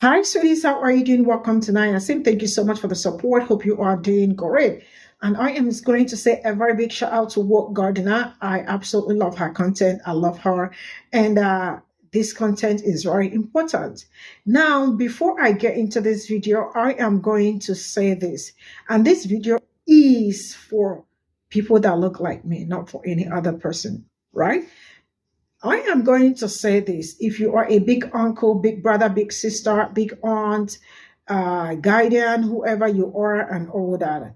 Hi, sweeties. How are you doing? Welcome tonight. And Sim, thank you so much for the support. Hope you are doing great. And I am going to say a very big shout out to Walk Gardiner. I absolutely love her content. I love her. And this content is very important. Now, before I get into this video, I am going to say this. And this video is for people that look like me, not for any other person, right? I am going to say this. If you are a big uncle, big brother, big sister, big aunt, guardian, whoever you are, and all that,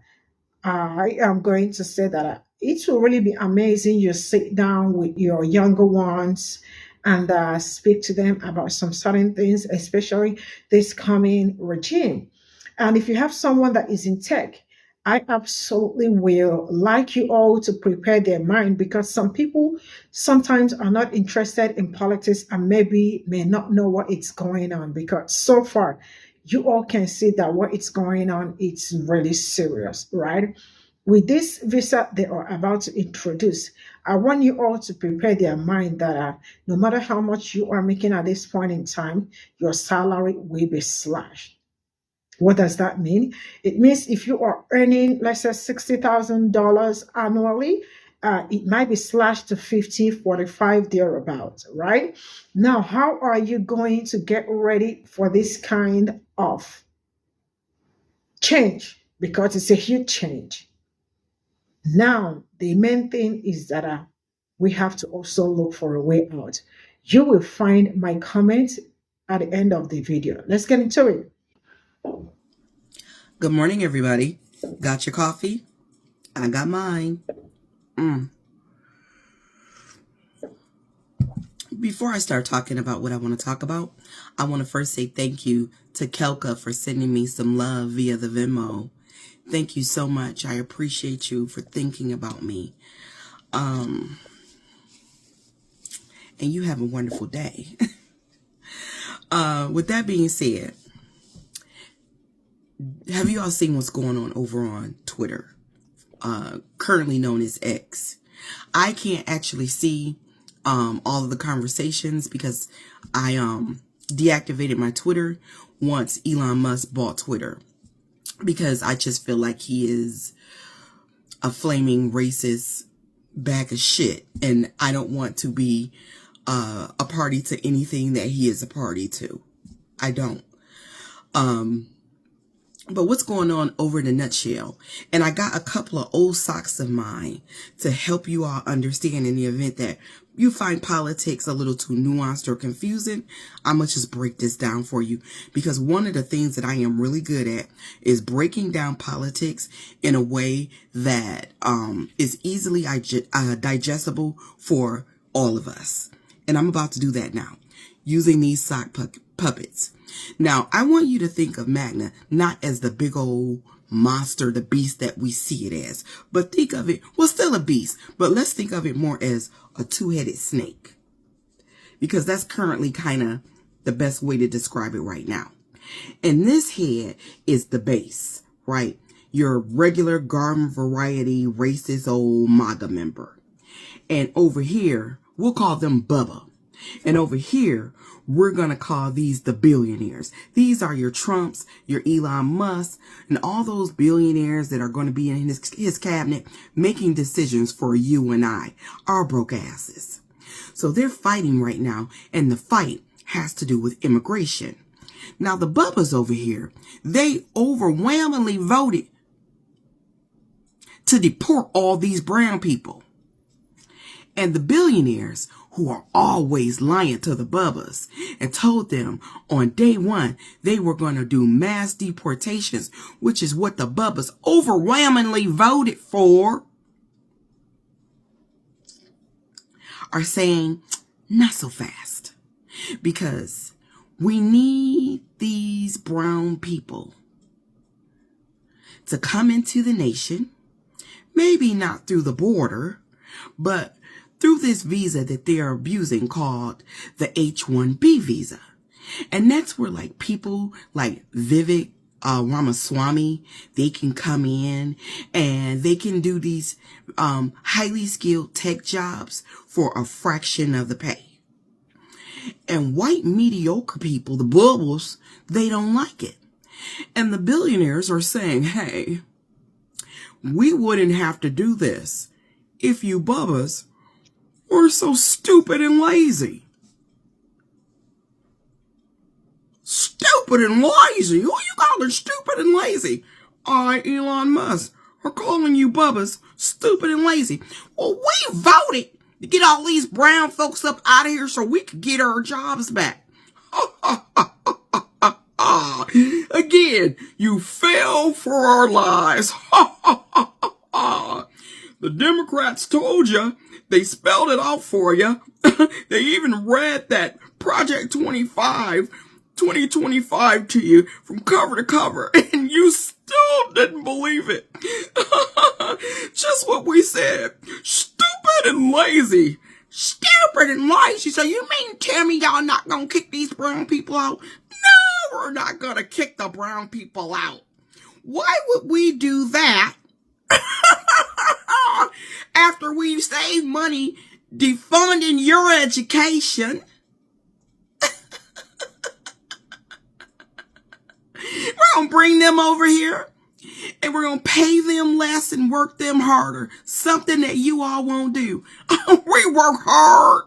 I am going to say that it will really be amazing. You sit down with your younger ones and speak to them about some certain things, especially this coming regime. And if you have someone that is in tech, I absolutely will like you all to prepare their mind because some people sometimes are not interested in politics and maybe may not know what is going on because so far you all can see that what is going on it's really serious, right? With this visa they are about to introduce, I want you all to prepare their mind that no matter how much you are making at this point in time, your salary will be slashed. What does that mean? It means if you are earning, let's say, $60,000 annually, it might be slashed to 50, 45, thereabouts, right? Now, how are you going to get ready for this kind of change? Because it's a huge change. Now, the main thing is that we have to also look for a way out. You will find my comments at the end of the video. Let's get into it. Good morning, everybody. Got your coffee? I got mine. Before I start talking about what I want to talk about, I want to first say thank you to Kelka for sending me some love via the Venmo. Thank you so much. I appreciate you for thinking about me. And you have a wonderful day. With that being said, have you all seen what's going on over on Twitter, currently known as X? I can't actually see all of the conversations because I deactivated my Twitter once Elon Musk bought Twitter because I just feel like he is a flaming racist bag of shit and I don't want to be a party to anything that he is a party to. I don't. But what's going on over in a nutshell? And I got a couple of old socks of mine to help you all understand in the event that you find politics a little too nuanced or confusing. I'm going to just break this down for you because one of the things that I am really good at is breaking down politics in a way that is easily digestible for all of us. And I'm about to do that now using these sock puppets. Now, I want you to think of MAGA not as the big old monster, the beast that we see it as, but think of it, well, still a beast, but let's think of it more as a two-headed snake, because that's currently kind of the best way to describe it right now. And this head is the base, right? Your regular garden variety racist old MAGA member. And over here, we'll call them Bubba. And over here, we're going to call these the billionaires. These are your Trumps, your Elon Musk, and all those billionaires that are going to be in his cabinet making decisions for you and I, our broke asses. So they're fighting right now, and the fight has to do with immigration. Now, the Bubbas over here, they overwhelmingly voted to deport all these brown people. And the billionaires who are always lying to the Bubbas and told them on day one they were going to do mass deportations, which is what the Bubbas overwhelmingly voted for, are saying not so fast, because we need these brown people to come into the nation, maybe not through the border, but through this visa that they're abusing called the H-1B visa. And that's where like people like Vivek Ramaswamy, they can come in and they can do these highly skilled tech jobs for a fraction of the pay. And white mediocre people, the bubbles, they don't like it. And the billionaires are saying, hey, we wouldn't have to do this if you bubbas were so stupid and lazy. Stupid and lazy? Who you calling stupid and lazy? I, Elon Musk, are calling you bubbas stupid and lazy. Well, we voted to get all these brown folks up out of here so we could get our jobs back. Again, you fell for our lies. The Democrats told you. They spelled it out for you. They even read that Project 2025 to you from cover to cover, and you still didn't believe it. Just what we said. Stupid and lazy. Stupid and lazy. So you mean tell me y'all not gonna kick these brown people out? No, we're not gonna kick the brown people out. Why would we do that after we've saved money defunding your education? We're going to bring them over here and we're going to pay them less and work them harder. Something that you all won't do. We work hard.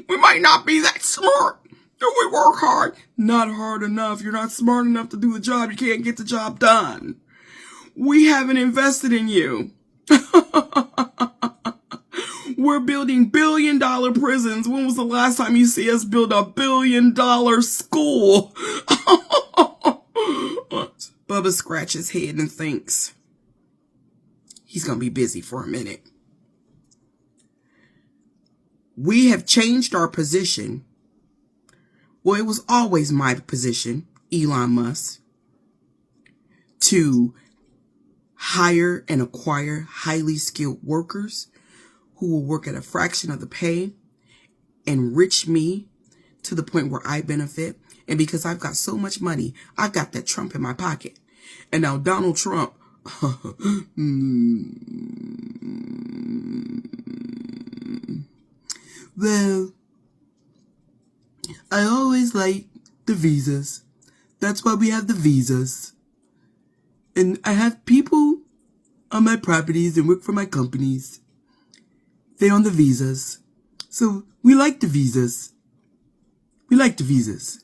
We might not be that smart, but we work hard. Not hard enough. You're not smart enough to do the job. You can't get the job done. We haven't invested in you. We're building billion-dollar prisons. When was the last time you see us build a billion-dollar school? Bubba scratches his head and thinks he's going to be busy for a minute. We have changed our position. Well, it was always my position, Elon Musk, to hire and acquire highly skilled workers who will work at a fraction of the pay, enrich me to the point where I benefit. And because I've got so much money, I've got that Trump in my pocket. And now Donald Trump, well, I always like the visas. That's why we have the visas. And I have people on my properties and work for my companies. They're on the visas. So we like the visas. We like the visas.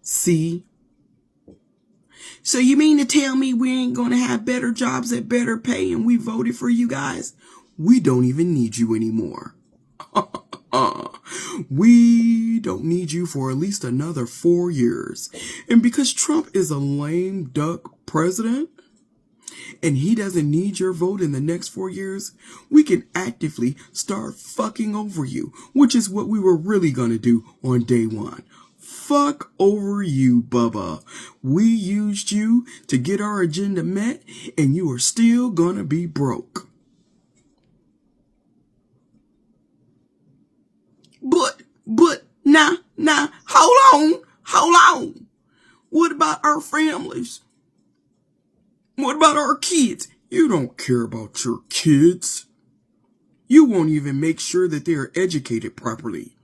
See? So you mean to tell me we ain't gonna have better jobs at better pay and we voted for you guys? We don't even need you anymore. We don't need you for at least another 4 years. And because Trump is a lame duck president, and he doesn't need your vote in the next 4 years, we can actively start fucking over you, which is what we were really gonna do on day one. Fuck over you, Bubba. We used you to get our agenda met, and you are still gonna be broke. But, nah, hold on. What about our families? What about our kids? You don't care about your kids. You won't even make sure that they are educated properly.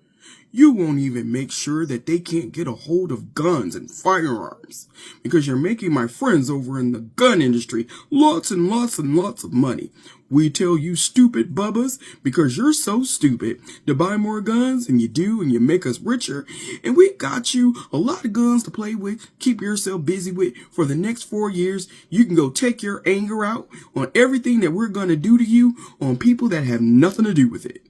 You won't even make sure that they can't get a hold of guns and firearms because you're making my friends over in the gun industry lots and lots and lots of money. We tell you stupid bubbas because you're so stupid to buy more guns than you do and you make us richer. And we got you a lot of guns to play with, keep yourself busy with for the next 4 years. You can go take your anger out on everything that we're going to do to you on people that have nothing to do with it.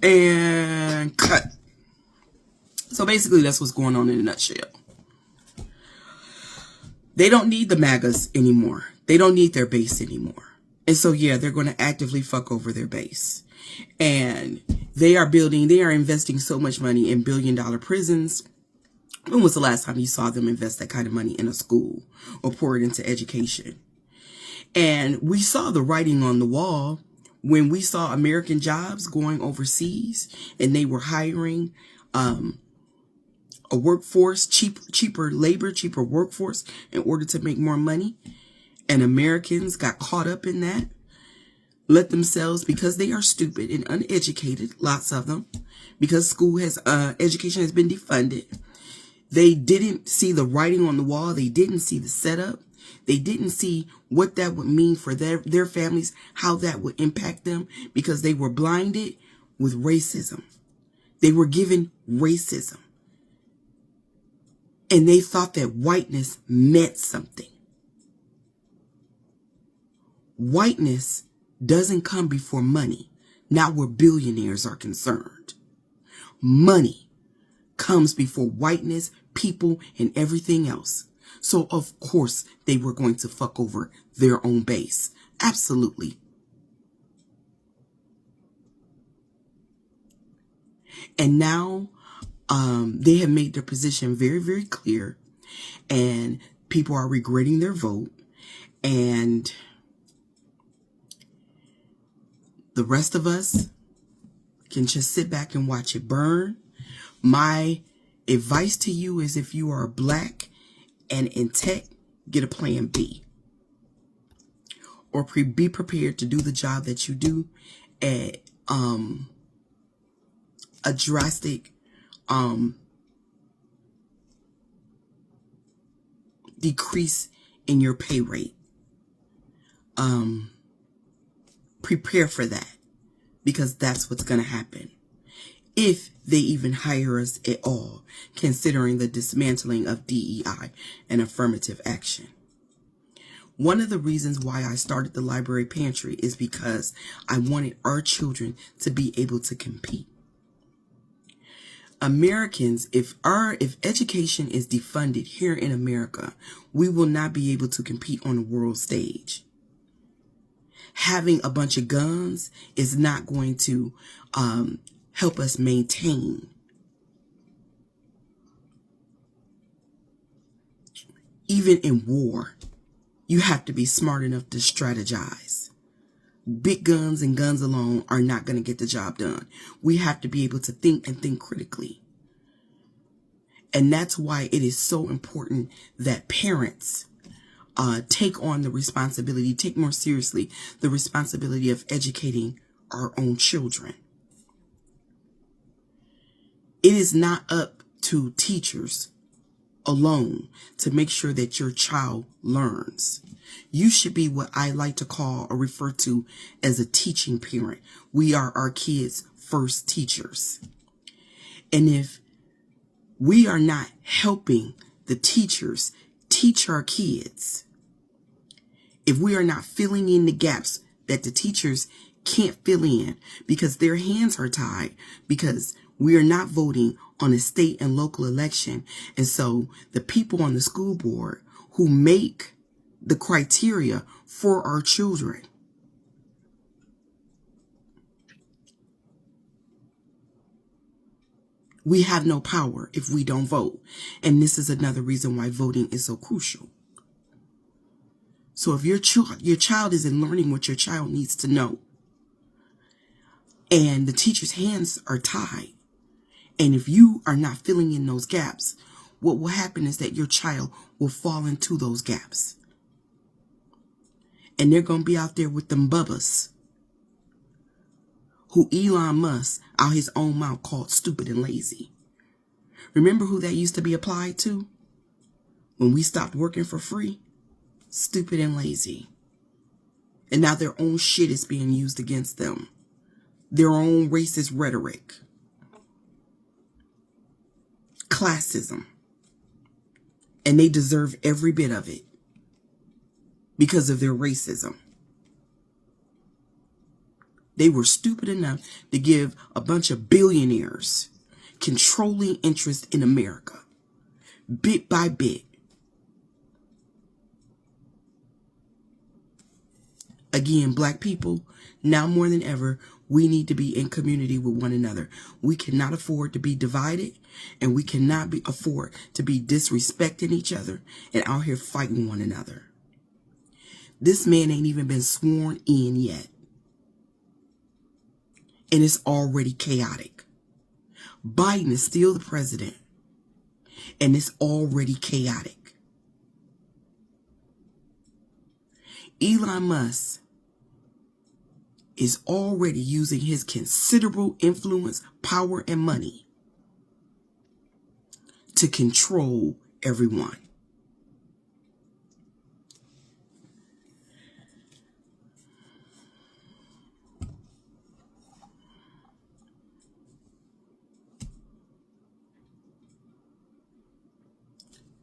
And cut. So basically that's what's going on in a nutshell. They don't need the MAGAs anymore. They don't need their base anymore. And so yeah, they're going to actively fuck over their base. And they are investing so much money in billion-dollar prisons. When was the last time you saw them invest that kind of money in a school or pour it into education? And we saw the writing on the wall when we saw American jobs going overseas and they were hiring a workforce, cheaper labor, cheaper workforce in order to make more money. And Americans got caught up in that, let themselves, because they are stupid and uneducated, lots of them, because education has been defunded. They didn't see the writing on the wall. They didn't see the setup. They didn't see what that would mean for their families, how that would impact them, because they were blinded with racism. They were given racism. And they thought that whiteness meant something. Whiteness doesn't come before money, not where billionaires are concerned. Money comes before whiteness, people, and everything else. So, of course, they were going to fuck over their own base. Absolutely. And now they have made their position very, very clear. And people are regretting their vote. And the rest of us can just sit back and watch it burn. My advice to you is, if you are black and in tech, get a plan B. Or be prepared to do the job that you do at a drastic decrease in your pay rate. Prepare for that, because that's what's going to happen. If they even hire us at all, considering the dismantling of DEI and affirmative action. One of the reasons why I started the library pantry is because I wanted our children to be able to compete. Americans, if education is defunded here in America, we will not be able to compete on the world stage. Having a bunch of guns is not going to help us maintain. Even in war, you have to be smart enough to strategize. Big guns and guns alone are not going to get the job done. We have to be able to think and think critically. And that's why it is so important that parents take on the responsibility, take more seriously the responsibility of educating our own children. It is not up to teachers alone to make sure that your child learns. You should be what I like to call or refer to as a teaching parent. We are our kids' first teachers. And if we are not helping the teachers teach our kids, if we are not filling in the gaps that the teachers can't fill in because their hands are tied, because we are not voting on a state and local election. And so the people on the school board who make the criteria for our children, we have no power if we don't vote. And this is another reason why voting is so crucial. So if your child isn't learning what your child needs to know, and the teacher's hands are tied, and if you are not filling in those gaps, what will happen is that your child will fall into those gaps. And they're going to be out there with them bubbas who Elon Musk out his own mouth called stupid and lazy. Remember who that used to be applied to when we stopped working for free? Stupid and lazy. And now their own shit is being used against them. Their own racist rhetoric. Classism. And they deserve every bit of it because of their racism. They were stupid enough to give a bunch of billionaires controlling interest in America, bit by bit. Again, black people, now more than ever, we need to be in community with one another. We cannot afford to be divided, and we cannot afford to be disrespecting each other and out here fighting one another. This man ain't even been sworn in yet. And it's already chaotic. Biden is still the president, and it's already chaotic. Elon Musk is already using his considerable influence, power, and money to control everyone.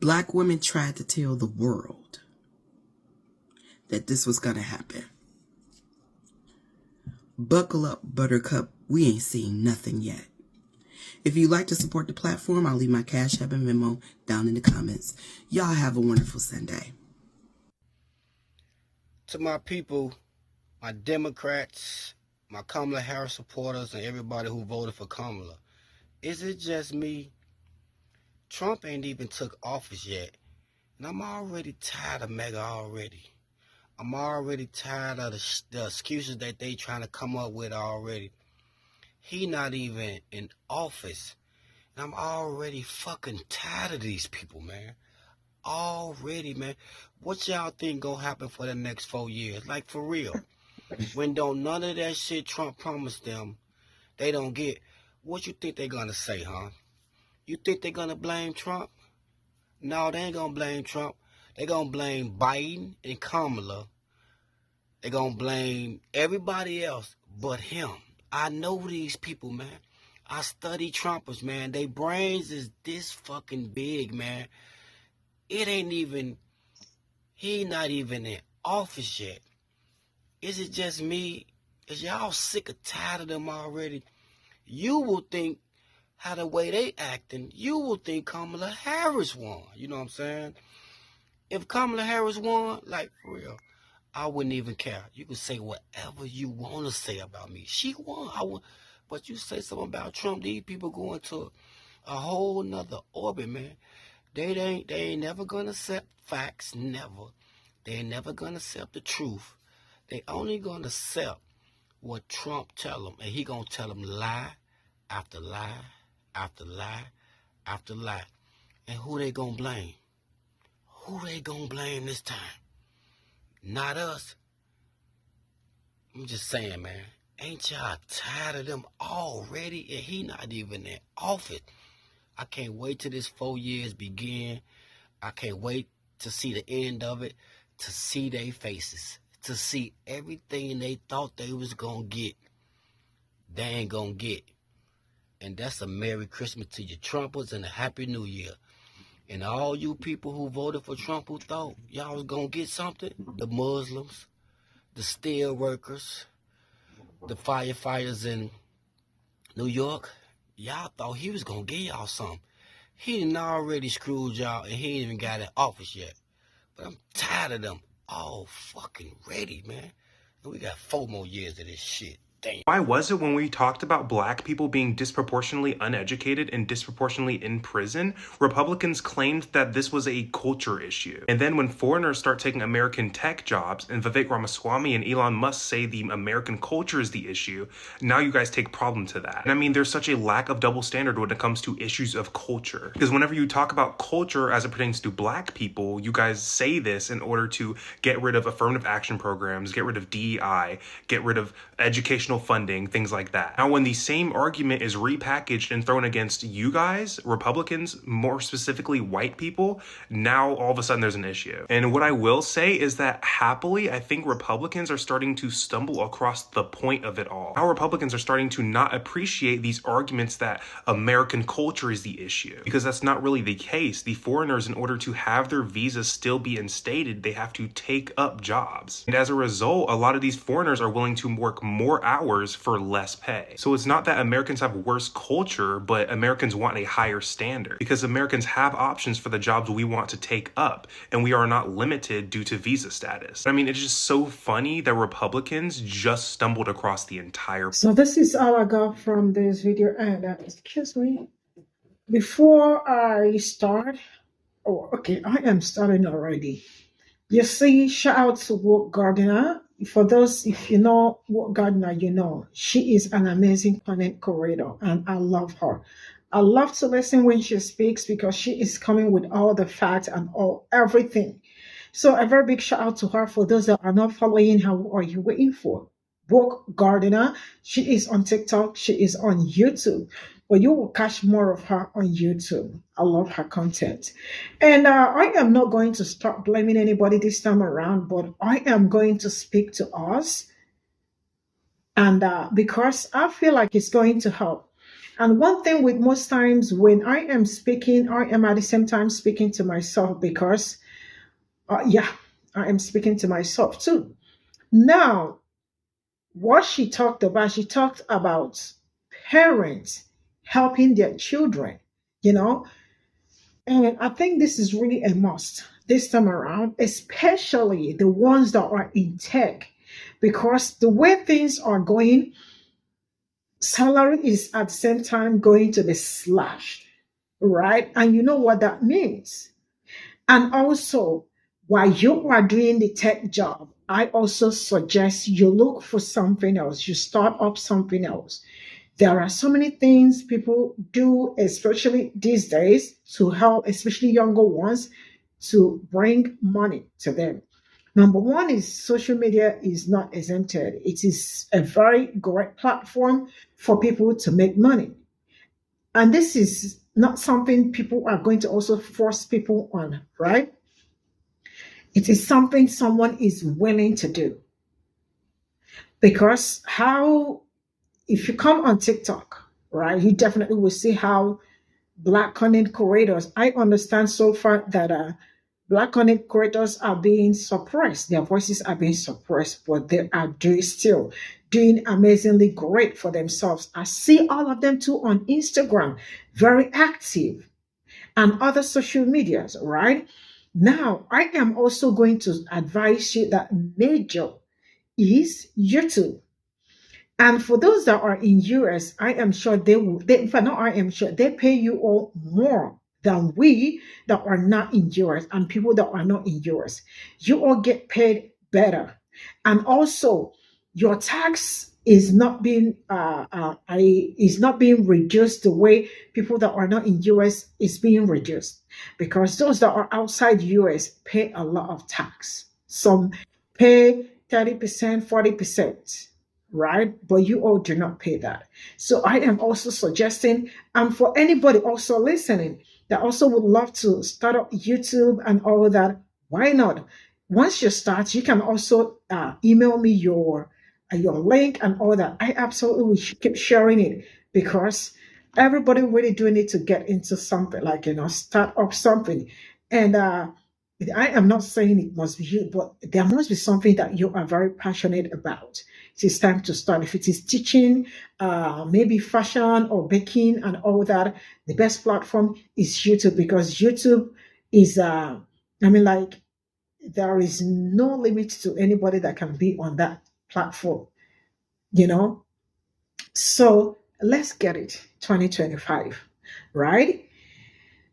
Black women tried to tell the world that this was going to happen. Buckle up, Buttercup. We ain't seen nothing yet. If you'd like to support the platform, I'll leave my Cash App and Venmo down in the comments. Y'all have a wonderful Sunday. To my people, my Democrats, my Kamala Harris supporters, and everybody who voted for Kamala, is it just me? Trump ain't even took office yet, and I'm already tired of MAGA already. I'm already tired of the excuses that they trying to come up with already. He not even in office, and I'm already fucking tired of these people, man. Already, man. What y'all think gonna happen for the next 4 years? Like, for real. When don't none of that shit Trump promised them, they don't get, what you think they gonna say, huh? You think they gonna blame Trump? No, they ain't gonna blame Trump. They gonna blame Biden and Kamala. They gonna blame everybody else but him. I know these people, man. I study Trumpers, man. They brains is this fucking big, man. It ain't even, he not even in office yet. Is it just me? Is y'all sick or tired of them already? You will think, how the way they acting, you will think Kamala Harris won. You know what I'm saying? If Kamala Harris won, like, for real, I wouldn't even care. You can say whatever you want to say about me. She won. But you say something about Trump, these people going to a whole nother orbit, man. They ain't never gonna accept facts, never. They ain't never gonna accept the truth. They only gonna accept what Trump tell them, and he gonna tell them lie after lie after lie after lie. And who they gonna blame? Who they gonna blame this time? Not us. I'm just saying, man. Ain't y'all tired of them already? And he not even in office. I can't wait till this 4 years begin. I can't wait to see the end of it, to see their faces, to see everything they thought they was gonna get. They ain't gonna get. And that's a Merry Christmas to you Trumpers and a Happy New Year. And all you people who voted for Trump who thought y'all was gonna get something, the Muslims, the steel workers, the firefighters in New York, y'all thought he was gonna give y'all something. He done already screwed y'all and he ain't even got in office yet. But I'm tired of them all fucking ready, man. And we got 4 more years of this shit. Damn. Why was it when we talked about black people being disproportionately uneducated and disproportionately in prison, Republicans claimed that this was a culture issue? And then when foreigners start taking American tech jobs and Vivek Ramaswamy and Elon Musk say the American culture is the issue, now you guys take problem to that. And I mean, there's such a lack of double standard when it comes to issues of culture. Because whenever you talk about culture as it pertains to black people, you guys say this in order to get rid of affirmative action programs, get rid of DEI, get rid of educational funding, things like that. Now, when the same argument is repackaged and thrown against you guys, Republicans, more specifically white people, now all of a sudden there's an issue. And what I will say is that happily, I think Republicans are starting to stumble across the point of it all. Now Republicans are starting to not appreciate these arguments that American culture is the issue, because that's not really the case. The foreigners, in order to have their visas still be instated, they have to take up jobs. And as a result, a lot of these foreigners are willing to work more hours for less pay. So it's not that Americans have worse culture, but Americans want a higher standard, because Americans have options for the jobs we want to take up, and we are not limited due to visa status. I mean, it's just so funny that Republicans just stumbled across the entire. So this is all I got from this video. And excuse me, before I start, oh, okay, I am starting already. You see, shout out to Woke Gardiner. For those, if you know Woke Gardiner, you know she is an amazing content creator, and I love her. I love to listen when she speaks because she is coming with all the facts and everything. So a very big shout out to her. For those that are not following her, what are you waiting for? Book Gardener. She is on TikTok. She is on YouTube. But you will catch more of her on YouTube. I love her content. And I am not going to start blaming anybody this time around, but I am going to speak to us. And because I feel like it's going to help. And one thing with most times when I am speaking, I am at the same time speaking to myself because, yeah, I am speaking to myself too. Now, what she talked about parents helping their children, you know, and I think this is really a must this time around, especially the ones that are in tech, because the way things are going, salary is at the same time going to be slashed, right? And you know what that means. And also, while you are doing the tech job, I also suggest you look for something else. You start up something else. There are so many things people do, especially these days, to help, especially younger ones, to bring money to them. Number one is social media is not exempted. It is a very great platform for people to make money. And this is not something people are going to also force people on, right? It is something someone is willing to do. Because if you come on TikTok, right, you definitely will see how Black content creators, I understand so far that Black content creators are being suppressed. Their voices are being suppressed, but they are still doing amazingly great for themselves. I see all of them too on Instagram, very active, and other social medias, right? Now, I am also going to advise you that major is YouTube. And for those that are in US, I am sure if I know I am sure they pay you all more than we that are not in US and people that are not in US. You all get paid better. And also your tax is not being reduced the way people that are not in US is being reduced, because those that are outside US pay a lot of tax. Some pay 30%, 40%, right? But you all do not pay that. So I am also suggesting, and for anybody also listening that also would love to start up YouTube and all that, why not? Once you start, you can also email me your link and all that. I absolutely will keep sharing it, because everybody really do need to get into something, like, start up something. And I am not saying it must be you, but there must be something that you are very passionate about. It is time to start. If it is teaching, maybe fashion or baking and all that, the best platform is YouTube, because YouTube is, there is no limit to anybody that can be on that platform, So let's get it, 2025, right?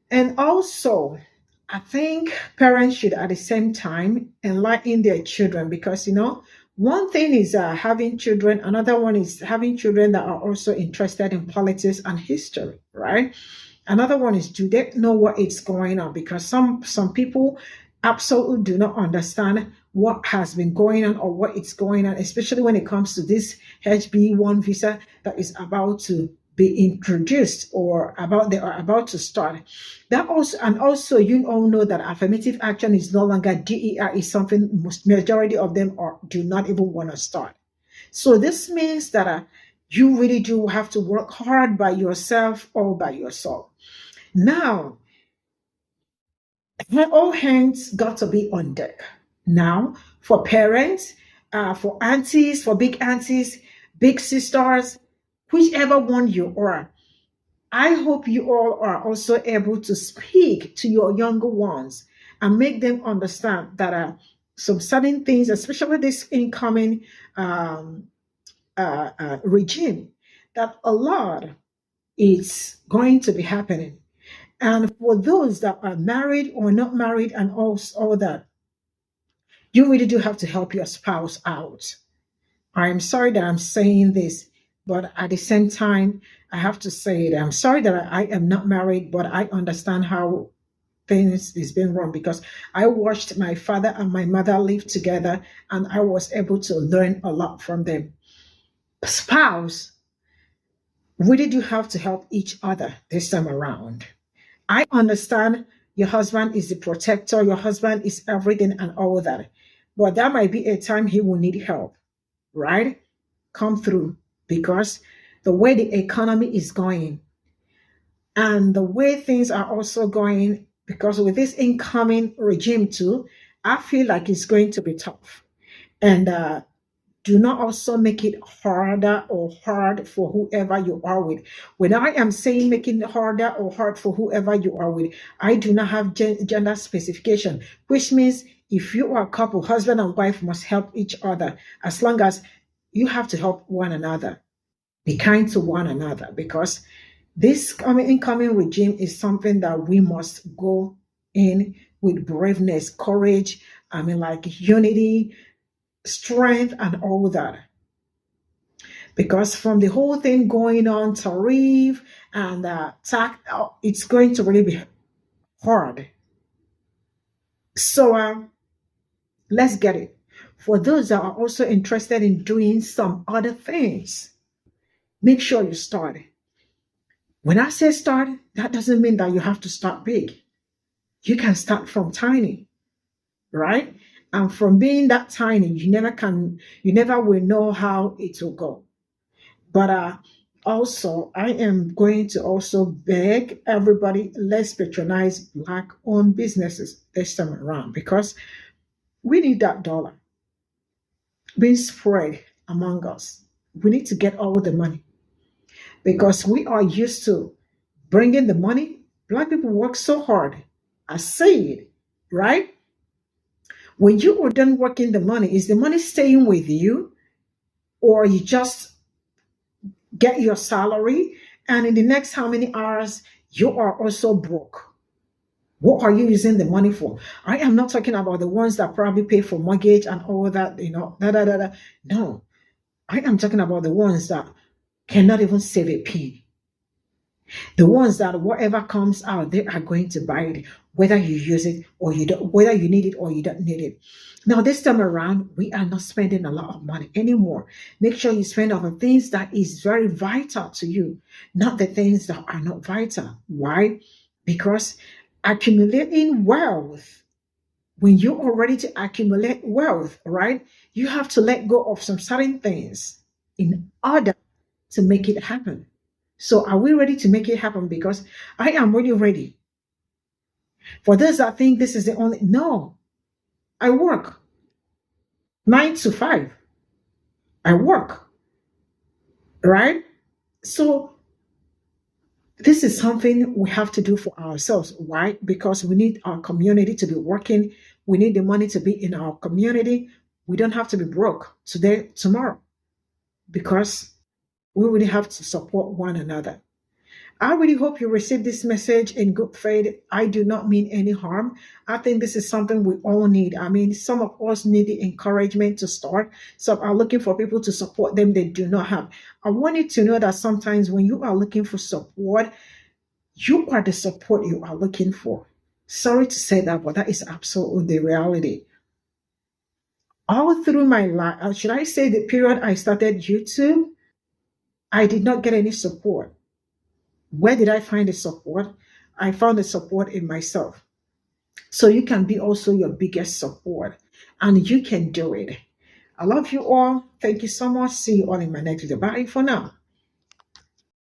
And also, I think parents should at the same time enlighten their children, because, one thing is having children, another one is having children that are also interested in politics and history, right? Another one is, do they know what is going on? Because some people absolutely do not understand what has been going on or what is going on, especially when it comes to this HB1 visa that is about to be introduced, or they are about to start. That also you all know that affirmative action is no longer DER, is something majority of them do not even want to start. So this means that you really do have to work hard by yourself, all by yourself. Now, all hands got to be on deck. Now, for parents, for aunties, for big aunties, big sisters, whichever one you are, I hope you all are also able to speak to your younger ones and make them understand that some certain things, especially this incoming regime, that a lot is going to be happening. And for those that are married or not married and all that, you really do have to help your spouse out. I'm sorry that I'm saying this, but at the same time, I have to say that I'm sorry that I am not married, but I understand how things is being wrong, because I watched my father and my mother live together and I was able to learn a lot from them. Spouse, really do have to help each other this time around. I understand your husband is the protector, your husband is everything and all that. But there might be a time he will need help, right? Come through, because the way the economy is going and the way things are also going, because with this incoming regime too, I feel like it's going to be tough. And do not also make it harder or hard for whoever you are with. When I am saying making it harder or hard for whoever you are with, I do not have gender specification, which means if you are a couple, husband and wife must help each other, as long as you have to help one another. Be kind to one another, because this incoming regime is something that we must go in with braveness, courage, like unity, strength, and all that. Because from the whole thing going on, tariff and tax, it's going to really be hard. So let's get it. For those that are also interested in doing some other things, make sure you start. When I say start, that doesn't mean that you have to start big. You can start from tiny, right? And from being that tiny, you never will know how it will go. But also, I am going to also beg everybody, let's patronize Black-owned businesses this time around, because we need that dollar being spread among us. We need to get all the money, because we are used to bringing the money. Black people work so hard. I say it, right? When you are done working the money, is the money staying with you, or you just get your salary and in the next how many hours you are also broke? What are you using the money for? I am not talking about the ones that probably pay for mortgage and all that, No, I am talking about the ones that cannot even save a pin. The ones that whatever comes out, they are going to buy it, whether you use it or you don't, whether you need it or you don't need it. Now, this time around, we are not spending a lot of money anymore. Make sure you spend on the things that is very vital to you, not the things that are not vital. Why? Because accumulating wealth, when you are ready to accumulate wealth, right, you have to let go of some certain things in order to make it happen. So are we ready to make it happen? Because I am really ready. For those that think this is the only, no, I work 9 to 5. I work, right? So this is something we have to do for ourselves. Why? Because we need our community to be working. We need the money to be in our community. We don't have to be broke today, tomorrow, because we really have to support one another. I really hope you receive this message in good faith. I do not mean any harm. I think this is something we all need. I mean, some of us need the encouragement to start. Some are looking for people to support them they do not have. I want you to know that sometimes when you are looking for support, you are the support you are looking for. Sorry to say that, but that is absolutely the reality. All through my life, should I say the period I started YouTube, I did not get any support. Where did I find the support? I found the support in myself. So you can be also your biggest support, and you can do it. I love you all. Thank you so much. See you all in my next video. Bye for now.